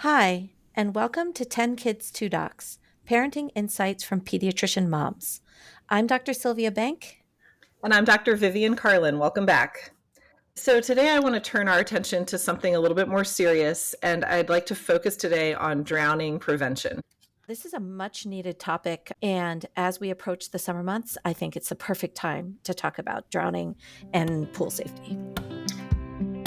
Hi, and welcome to 10 Kids, 2 Docs, Parenting Insights from Pediatrician Moms. I'm Dr. Sylvia Bank. And I'm Dr. Vivian Carlin. Welcome back. So today I want to turn our attention to something a little bit more serious, and I'd like to focus today on drowning prevention. This is a much needed topic, and as we approach the summer months, I think it's the perfect time to talk about drowning and pool safety.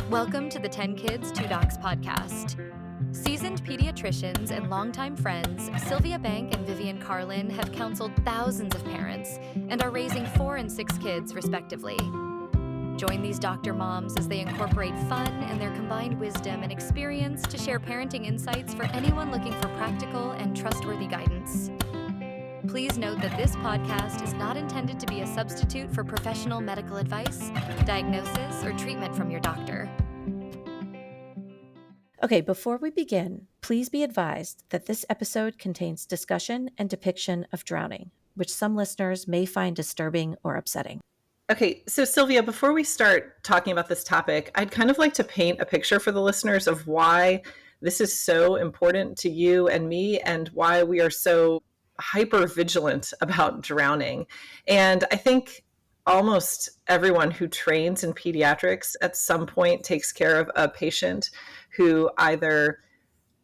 Welcome to the 10 Kids, 2 Docs podcast. Seasoned pediatricians and longtime friends, Sylvia Bank and Vivian Carlin have counseled thousands of parents and are raising 4 and 6 kids, respectively. Join these doctor moms as they incorporate fun and their combined wisdom and experience to share parenting insights for anyone looking for practical and trustworthy guidance. Please note that this podcast is not intended to be a substitute for professional medical advice, diagnosis, or treatment from your doctor. Okay, before we begin, please be advised that this episode contains discussion and depiction of drowning, which some listeners may find disturbing or upsetting. Okay, so Sylvia, before we start talking about this topic, I'd kind of like to paint a picture for the listeners of why this is so important to you and me and why we are so hyper vigilant about drowning. And I think almost everyone who trains in pediatrics at some point takes care of a patient who either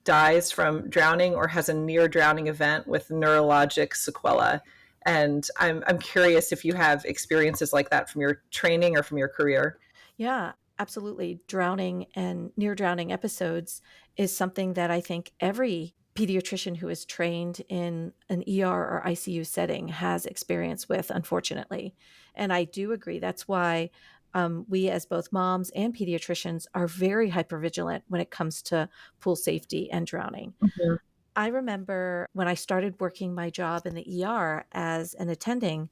dies from drowning or has a near drowning event with neurologic sequela. And I'm curious if you have experiences like that from your training or from your career. Yeah, absolutely. Drowning and near drowning episodes is something that I think every pediatrician who is trained in an ER or ICU setting has experience with, unfortunately. And I do agree. That's why we as both moms and pediatricians are very hypervigilant when it comes to pool safety and drowning. Mm-hmm. I remember when I started working my job in the ER as an attending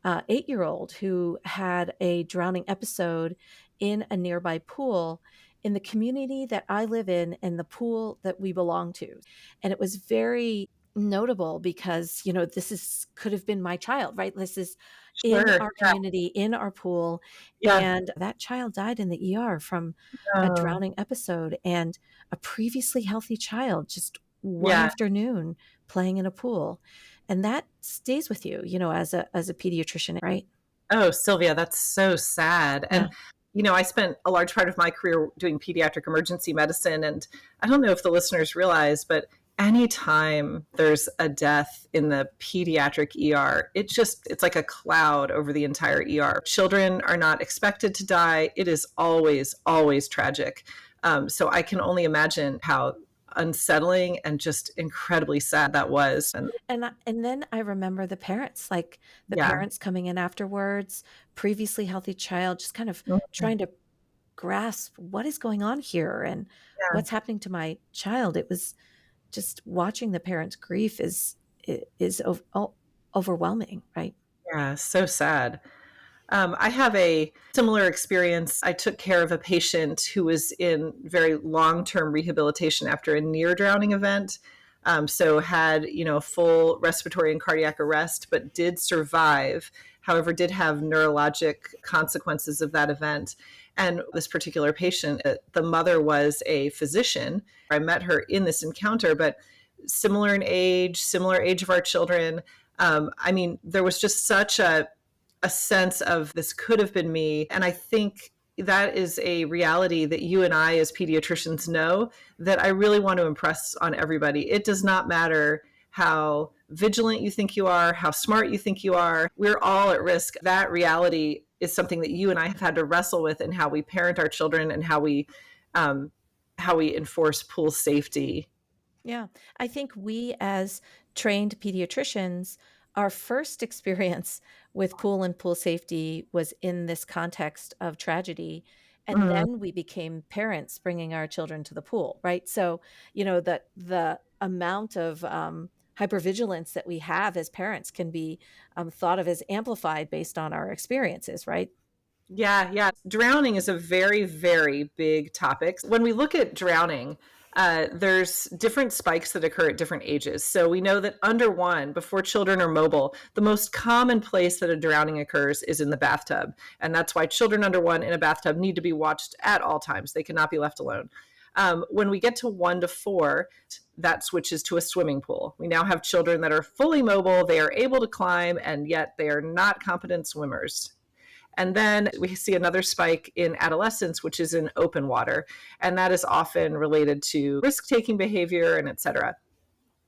8-year-old who had a drowning episode in a nearby pool in the community that I live in and the pool that we belong to. And it was very notable because, could have been my child, right? This is in Sure. our community, in our pool. Yeah. And that child died in the ER from a drowning episode, and a previously healthy child just one afternoon playing in a pool. And that stays with you, as a pediatrician, right? Oh, Sylvia, that's so sad. And, I spent a large part of my career doing pediatric emergency medicine. And I don't know if the listeners realize, but anytime there's a death in the pediatric ER, it's like a cloud over the entire ER. Children are not expected to die. It is always, always tragic. So I can only imagine how unsettling and just incredibly sad that was. And then I remember the parents, like the parents coming in afterwards, previously healthy child, just kind of trying to grasp what is going on here and what's happening to my child. It was just watching the parents' grief is overwhelming, right? Yeah, so sad. I have a similar experience. I took care of a patient who was in very long-term rehabilitation after a near drowning event. So had, full respiratory and cardiac arrest, but did survive. However, did have neurologic consequences of that event. And this particular patient, the mother was a physician. I met her in this encounter, but similar in age, similar age of our children. There was just such a sense of this could have been me. And I think that is a reality that you and I as pediatricians know that I really want to impress on everybody. It does not matter how vigilant you think you are, how smart you think you are. We're all at risk. That reality is something that you and I have had to wrestle with in how we parent our children and how we enforce pool safety. Yeah, I think we as trained pediatricians, our first experience with pool and pool safety was in this context of tragedy. And then we became parents bringing our children to the pool, right? So, the amount of hypervigilance that we have as parents can be thought of as amplified based on our experiences, right? Yeah. Drowning is a very, very big topic. When we look at drowning, there's different spikes that occur at different ages. So we know that under 1, before children are mobile, the most common place that a drowning occurs is in the bathtub. And that's why children under 1 in a bathtub need to be watched at all times. They cannot be left alone. When we get to 1 to 4, that switches to a swimming pool. We now have children that are fully mobile, they are able to climb, and yet they are not competent swimmers. And then we see another spike in adolescence, which is in open water. And that is often related to risk-taking behavior and et cetera.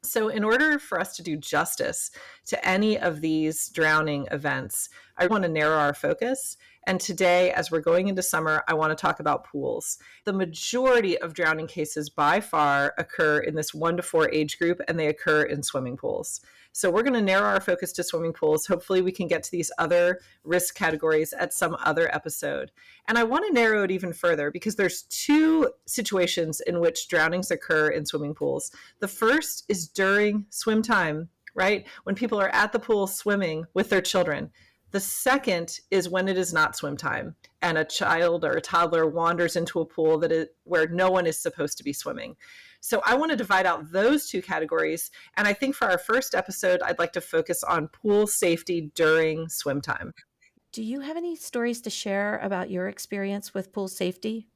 So in order for us to do justice to any of these drowning events, I want to narrow our focus. And today, as we're going into summer, I want to talk about pools. The majority of drowning cases by far occur in this 1 to 4 age group, and they occur in swimming pools. So we're going to narrow our focus to swimming pools. Hopefully we can get to these other risk categories at some other episode. And I want to narrow it even further because there's 2 situations in which drownings occur in swimming pools. The first is during swim time, right? When people are at the pool swimming with their children. The second is when it is not swim time and a child or a toddler wanders into a pool where no one is supposed to be swimming. So I want to divide out those 2 categories. And I think for our first episode, I'd like to focus on pool safety during swim time. Do you have any stories to share about your experience with pool safety?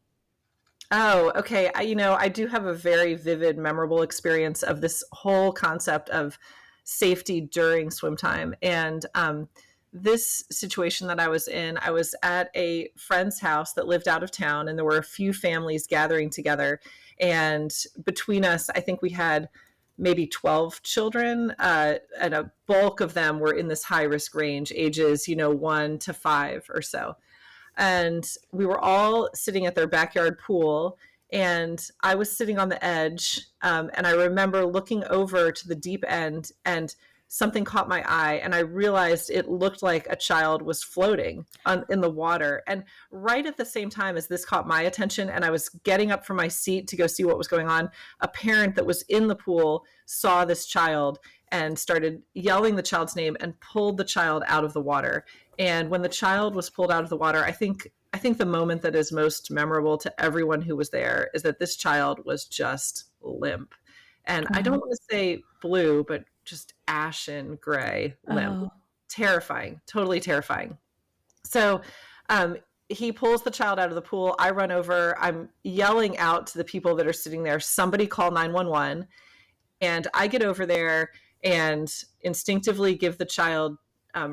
Oh, okay. I do have a very vivid, memorable experience of this whole concept of safety during swim time. And this situation that I was in, I was at a friend's house that lived out of town, and there were a few families gathering together. And between us, I think we had maybe 12 children, and a bulk of them were in this high risk range, ages, 1 to 5 or so. And we were all sitting at their backyard pool, and I was sitting on the edge. And I remember looking over to the deep end, and something caught my eye, and I realized it looked like a child was floating in the water. And right at the same time as this caught my attention, and I was getting up from my seat to go see what was going on, a parent that was in the pool saw this child and started yelling the child's name and pulled the child out of the water. And when the child was pulled out of the water, I think the moment that is most memorable to everyone who was there is that this child was just limp. And I don't want to say blue, but just ashen gray limp. Terrifying, totally terrifying. So he pulls the child out of the pool. I run over. I'm yelling out to the people that are sitting there, somebody call 911. And I get over there and instinctively give the child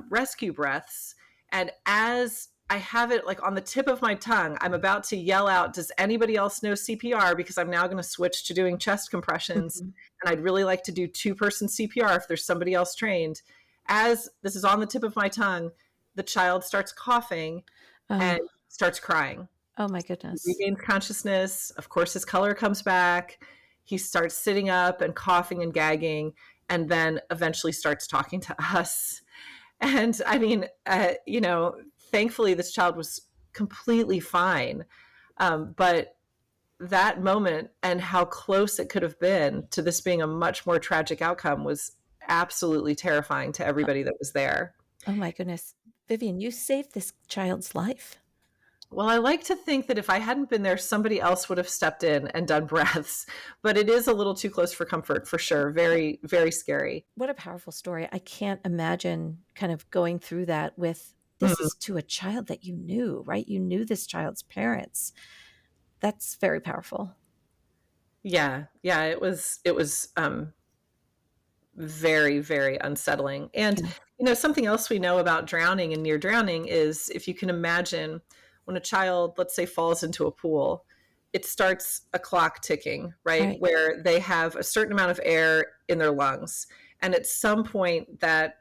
rescue breaths. And as I have it like on the tip of my tongue, I'm about to yell out, does anybody else know CPR? Because I'm now going to switch to doing chest compressions. And I'd really like to do 2-person CPR if there's somebody else trained. As this is on the tip of my tongue, the child starts coughing and starts crying. Oh my goodness. He regains consciousness. Of course, his color comes back. He starts sitting up and coughing and gagging, and then eventually starts talking to us. And I mean, thankfully this child was completely fine. But that moment and how close it could have been to this being a much more tragic outcome was absolutely terrifying to everybody that was there. Oh my goodness. Vivian, you saved this child's life. Well, I like to think that if I hadn't been there, somebody else would have stepped in and done breaths, but it is a little too close for comfort, for sure. Very, very scary. What a powerful story. I can't imagine kind of going through that with, this is to a child that you knew, right? You knew this child's parents. That's very powerful. Yeah. It was very, very unsettling. And, something else we know about drowning and near drowning is, if you can imagine, when a child, let's say, falls into a pool, it starts a clock ticking, right? Where they have a certain amount of air in their lungs. And at some point that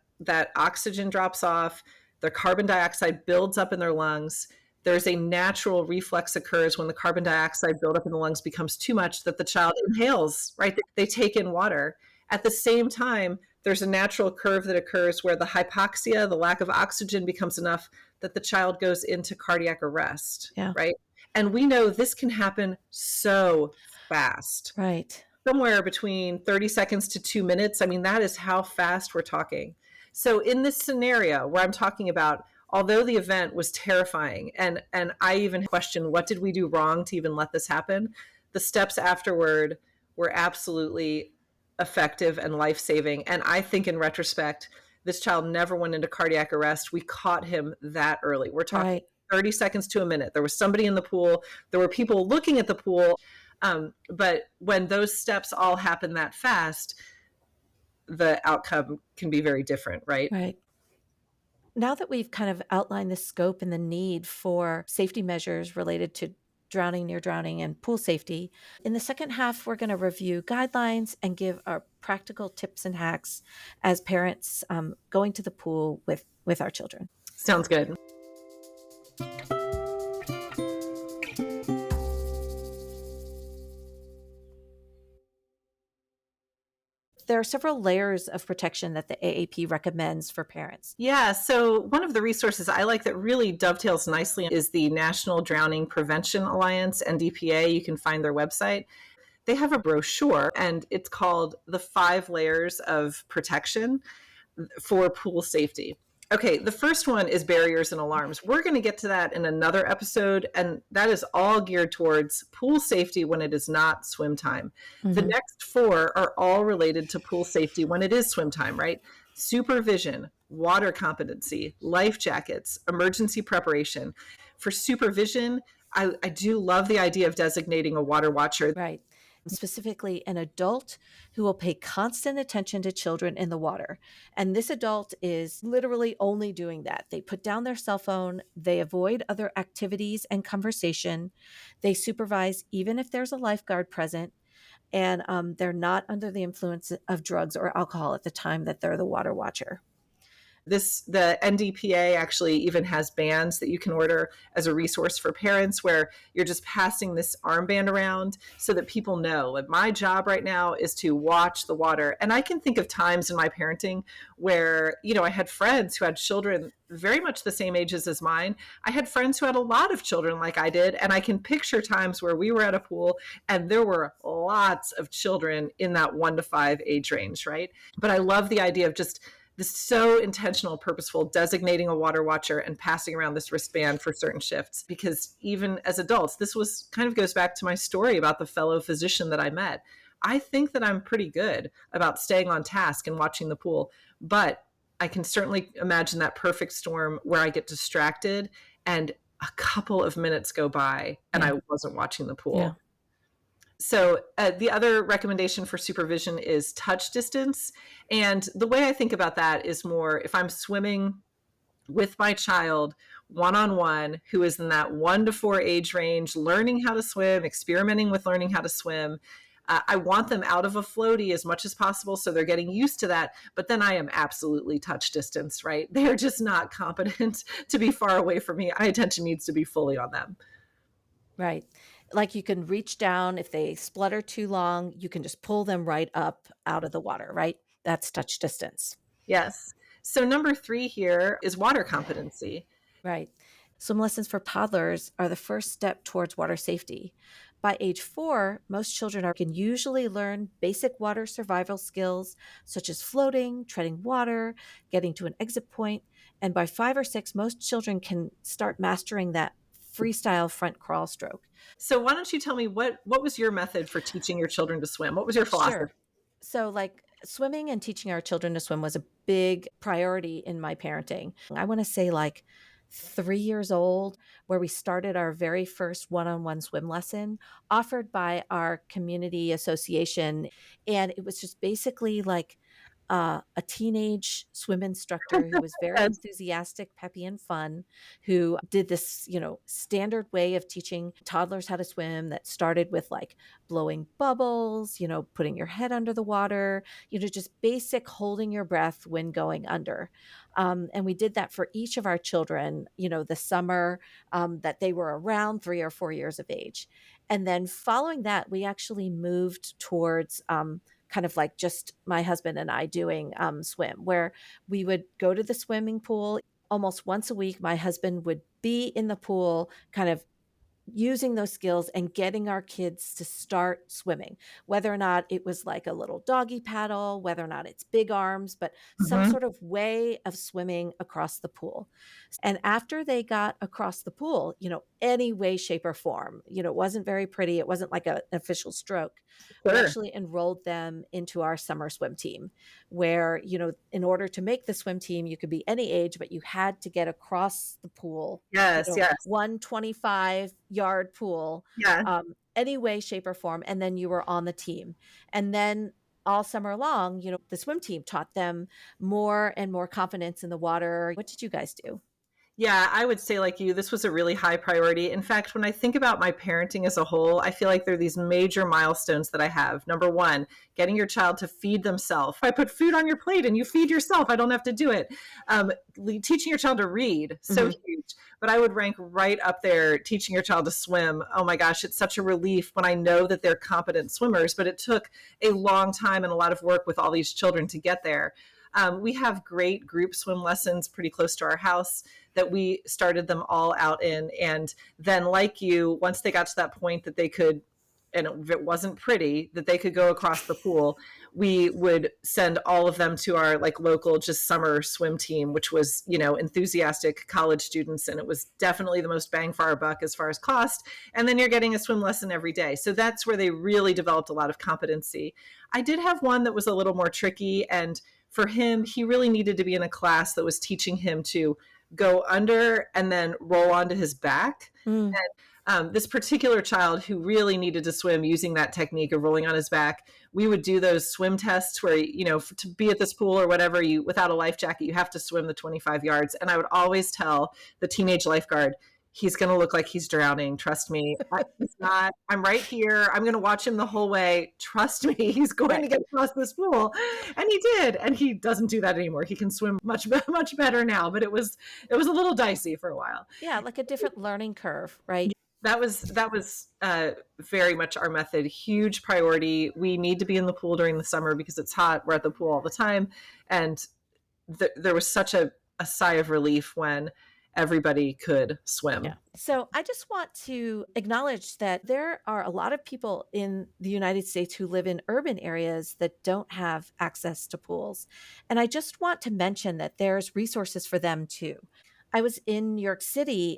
oxygen drops off, their carbon dioxide builds up in their lungs. There's a natural reflex occurs when the carbon dioxide buildup in the lungs becomes too much that the child inhales, right? They take in water. At the same time, there's a natural curve that occurs where the hypoxia, the lack of oxygen, becomes enough that the child goes into cardiac arrest, right? And we know this can happen so fast. Right. Somewhere between 30 seconds to 2 minutes. I mean, that is how fast we're talking. So in this scenario where I'm talking about, although the event was terrifying, and I even questioned, what did we do wrong to even let this happen? The steps afterward were absolutely effective and life-saving. And I think in retrospect, this child never went into cardiac arrest. We caught him that early. We're talking 30 seconds to a minute. There was somebody in the pool. There were people looking at the pool. But when those steps all happen that fast, the outcome can be very different, right? Right. Now that we've kind of outlined the scope and the need for safety measures related to drowning, near drowning, and pool safety, in the second half, we're going to review guidelines and give our practical tips and hacks as parents going to the pool with our children. Sounds good. There are several layers of protection that the AAP recommends for parents. Yeah, so one of the resources I like that really dovetails nicely is the National Drowning Prevention Alliance, NDPA. You can find their website. They have a brochure, and it's called The 5 Layers of Protection for Pool Safety. Okay, the first one is barriers and alarms. We're going to get to that in another episode, and that is all geared towards pool safety when it is not swim time. Mm-hmm. The next 4 are all related to pool safety when it is swim time, right? Supervision, water competency, life jackets, emergency preparation. For supervision, I do love the idea of designating a water watcher. Right. Specifically, an adult who will pay constant attention to children in the water. And this adult is literally only doing that. They put down their cell phone, they avoid other activities and conversation, they supervise even if there's a lifeguard present, and they're not under the influence of drugs or alcohol at the time that they're the water watcher. The NDPA actually even has bands that you can order as a resource for parents where you're just passing this armband around so that people know, like, my job right now is to watch the water. And I can think of times in my parenting where, I had friends who had children very much the same ages as mine. I had friends who had a lot of children like I did. And I can picture times where we were at a pool and there were lots of children in that 1 to 5 age range, right? But I love the idea of just this so intentional, purposeful, designating a water watcher and passing around this wristband for certain shifts. Because even as adults, this was kind of goes back to my story about the fellow physician that I met. I think that I'm pretty good about staying on task and watching the pool, but I can certainly imagine that perfect storm where I get distracted and a couple of minutes go by and I wasn't watching the pool. Yeah. So the other recommendation for supervision is touch distance. And the way I think about that is more if I'm swimming with my child one-on-one who is in that 1 to 4 age range, learning how to swim, experimenting with learning how to swim. I want them out of a floaty as much as possible so they're getting used to that. But then I am absolutely touch distance, right? They're just not competent to be far away from me. My attention needs to be fully on them. Right. Like you can reach down. If they splutter too long, you can just pull them right up out of the water, right? That's touch distance. Yes. So number 3 here is water competency. Right. Swim lessons for toddlers are the first step towards water safety. By age 4, most children can usually learn basic water survival skills, such as floating, treading water, getting to an exit point. And by 5 or 6, most children can start mastering that freestyle front crawl stroke. So why don't you tell me what was your method for teaching your children to swim? What was your philosophy? Sure. So swimming and teaching our children to swim was a big priority in my parenting. I want to say 3 years old, where we started our very first one-on-one swim lesson offered by our community association. And it was just basically a teenage swim instructor who was very enthusiastic, peppy, and fun, who did this, standard way of teaching toddlers how to swim that started with blowing bubbles, putting your head under the water, just basic holding your breath when going under. And we did that for each of our children, the summer that they were around 3 or 4 years of age. And then following that, we actually moved towards kind of just my husband and I doing swim, where we would go to the swimming pool almost once a week. My husband would be in the pool kind of using those skills and getting our kids to start swimming, whether or not it was a little doggy paddle, whether or not it's big arms, but some sort of way of swimming across the pool. And after they got across the pool, any way, shape, or form, it wasn't very pretty. It wasn't like an official stroke. Sure. We actually enrolled them into our summer swim team where, in order to make the swim team, you could be any age, but you had to get across the pool. Yes, yes. 125 yard pool, Yeah. any way, shape, or form, and then you were on the team. And then all summer long, the swim team taught them more and more confidence in the water. What did you guys do? Yeah, I would say like you, this was a really high priority. In fact, when I think about my parenting as a whole, I feel like there are these major milestones that I have. Number one, getting your child to feed themselves. I put food on your plate and you feed yourself. I don't have to do it. Teaching your child to read, so huge. But I would rank right up there, teaching your child to swim. Oh my gosh, it's such a relief when I know that they're competent swimmers, but it took a long time and a lot of work with all these children to get there. We have great group swim lessons pretty close to our house that we started them all out in. And then, like you, once they got to that point that they could, and if it wasn't pretty, that they could go across the pool, we would send all of them to our like local just summer swim team, which was, enthusiastic college students. And it was definitely the most bang for our buck as far as cost. And then you're getting a swim lesson every day. So that's where they really developed a lot of competency. I did have one that was a little more tricky. And for him, he really needed to be in a class that was teaching him to go under and then roll onto his back. And this particular child who really needed to swim using that technique of rolling on his back, we would do those swim tests where, to be at this pool or whatever, you without a life jacket, you have to swim the 25 yards. And I would always tell the teenage lifeguard, he's going to look like he's drowning. Trust me. He's not. I'm right here. I'm going to watch him the whole way. Trust me. He's going to get across this pool. And he did. And he doesn't do that anymore. He can swim much better now, but it was a little dicey for a while. Yeah. Like a different learning curve, right? That was very much our method. Huge priority. We need to be in the pool during the summer because it's hot. We're at the pool all the time. And there was such a sigh of relief when everybody could swim. Yeah. So I just want to acknowledge that there are a lot of people in the United States who live in urban areas that don't have access to pools. And I just want to mention that there's resources for them too. I was in New York City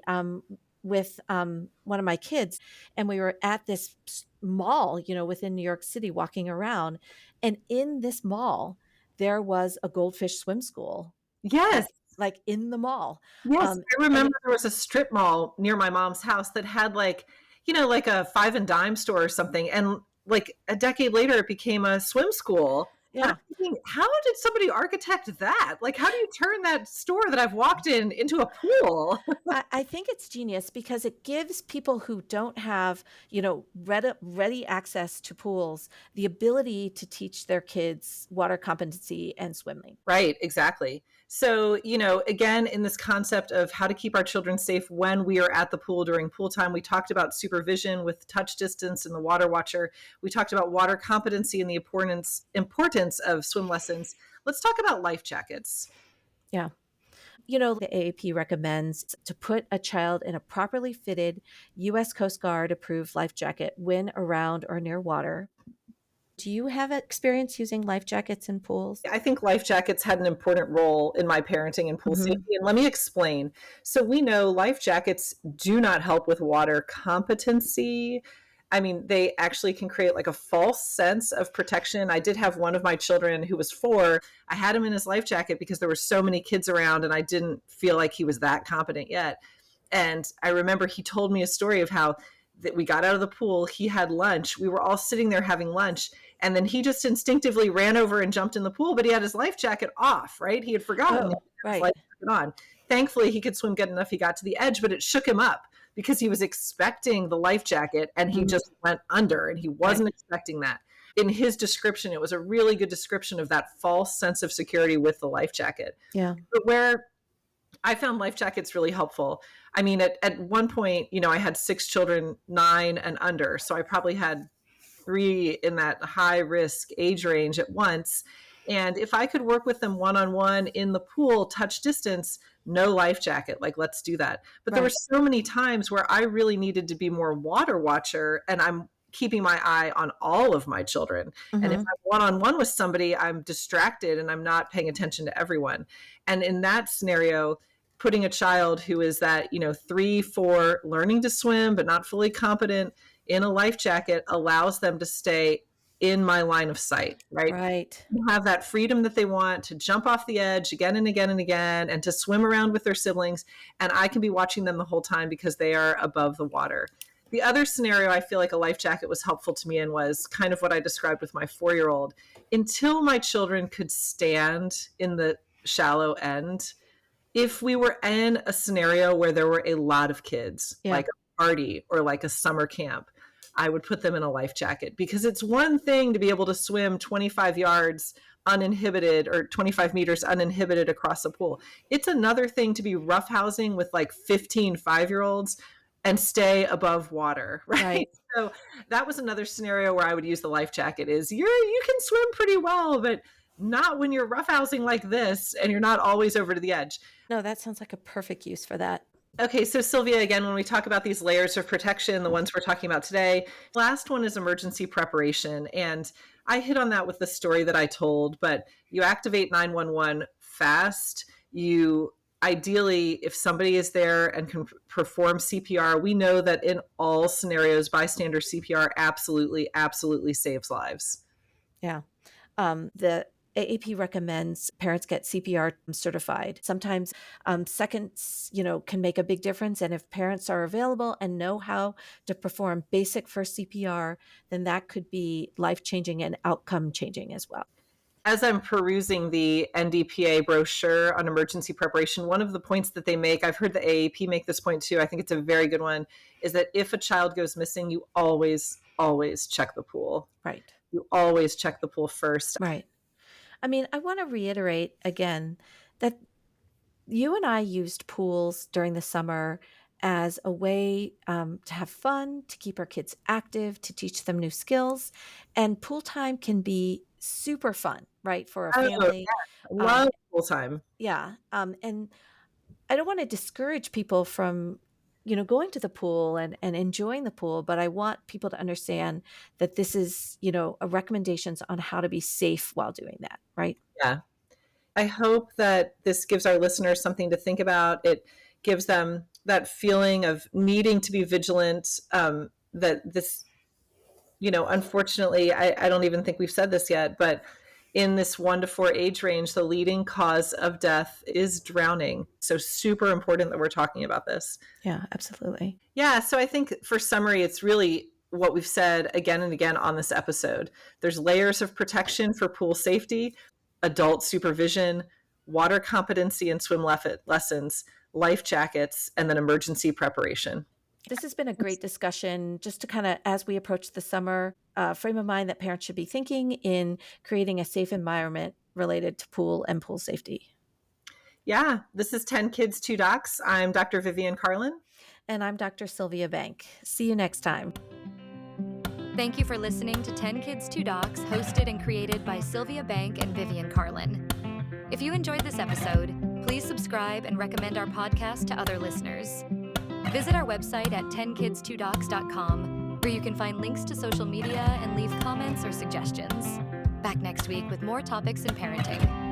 with one of my kids, and we were at this mall, within New York City walking around. And in this mall, there was a goldfish swim school. Yes. Like in the mall. Yes, I remember there was a strip mall near my mom's house that had like a five and dime store or something. And like a decade later, it became a swim school. Yeah. Thinking, how did somebody architect that? Like, how do you turn that store that I've walked into a pool? I think it's genius because it gives people who don't have, ready access to pools, the ability to teach their kids water competency and swimming. Right, exactly. So, again, in this concept of how to keep our children safe when we are at the pool during pool time, we talked about supervision with touch distance and the water watcher. We talked about water competency and the importance of swim lessons. Let's talk about life jackets. Yeah. The AAP recommends to put a child in a properly fitted U.S. Coast Guard approved life jacket when around or near water. Do you have experience using life jackets in pools? I think life jackets had an important role in my parenting and pool safety. And let me explain. So we know life jackets do not help with water competency. I mean, they actually can create like a false sense of protection. I did have one of my children who was 4. I had him in his life jacket because there were so many kids around and I didn't feel like he was that competent yet. And I remember he told me a story of how that we got out of the pool, he had lunch. We were all sitting there having lunch. And then he just instinctively ran over and jumped in the pool, but he had his life jacket off, right? He had forgotten his life jacket on. Thankfully, he could swim good enough. He got to the edge, but it shook him up because he was expecting the life jacket and he just went under and he wasn't expecting that. In his description, it was a really good description of that false sense of security with the life jacket. Yeah. But where I found life jackets really helpful. I mean, at one point, I had 6 children, 9 and under. So I probably had 3 in that high risk age range at once. And if I could work with them one-on-one in the pool, touch distance, no life jacket, like let's do that. But there were so many times where I really needed to be more water watcher and I'm keeping my eye on all of my children. And if I'm one-on-one with somebody, I'm distracted and I'm not paying attention to everyone. And in that scenario, putting a child who is that, 3, 4, learning to swim, but not fully competent in a life jacket allows them to stay in my line of sight, right? Right. Have that freedom that they want to jump off the edge again and again and again and to swim around with their siblings. And I can be watching them the whole time because they are above the water. The other scenario I feel like a life jacket was helpful to me in was kind of what I described with my 4-year-old. Until my children could stand in the shallow end, if we were in a scenario where there were a lot of kids, Yeah. like a party or like a summer camp, I would put them in a life jacket, because it's one thing to be able to swim 25 yards uninhibited or 25 meters uninhibited across a pool. It's another thing to be roughhousing with like 15 5-year-olds and stay above water, right? So that was another scenario where I would use the life jacket is you can swim pretty well, but not when you're roughhousing like this and you're not always over to the edge. No, that sounds like a perfect use for that. Okay, so Sylvia, again, when we talk about these layers of protection, the ones we're talking about today, last one is emergency preparation. And I hit on that with the story that I told, but you activate 911 fast. You ideally, if somebody is there and can perform CPR, we know that in all scenarios, bystander CPR absolutely, absolutely saves lives. Yeah. The AAP recommends parents get CPR certified. Sometimes seconds, can make a big difference. And if parents are available and know how to perform basic first CPR, then that could be life-changing and outcome-changing as well. As I'm perusing the NDPA brochure on emergency preparation, one of the points that they make, I've heard the AAP make this point too, I think it's a very good one, is that if a child goes missing, you always, always check the pool. Right. You always check the pool first. Right. I mean, I want to reiterate again that you and I used pools during the summer as a way to have fun, to keep our kids active, to teach them new skills. And pool time can be super fun, right, for a family. Yeah. Love pool time. Yeah. And I don't want to discourage people from going to the pool and enjoying the pool, but I want people to understand that this is, a recommendations on how to be safe while doing that, right? Yeah. I hope that this gives our listeners something to think about. It gives them that feeling of needing to be vigilant, that this, unfortunately, I don't even think we've said this yet, but in this 1 to 4 age range, the leading cause of death is drowning. So super important that we're talking about this. Yeah, absolutely. Yeah. So I think for summary, it's really what we've said again and again on this episode. There's layers of protection for pool safety, adult supervision, water competency and swim lessons, life jackets, and then emergency preparation. This has been a great discussion just to kind of, as we approach the summer, frame of mind that parents should be thinking in creating a safe environment related to pool and pool safety. Yeah, this is 10 Kids, 2 Docs. I'm Dr. Vivian Carlin. And I'm Dr. Sylvia Bank. See you next time. Thank you for listening to 10 Kids, 2 Docs, hosted and created by Sylvia Bank and Vivian Carlin. If you enjoyed this episode, please subscribe and recommend our podcast to other listeners. Visit our website at 10kids2docs.com, where you can find links to social media and leave comments or suggestions. Back next week with more topics in parenting.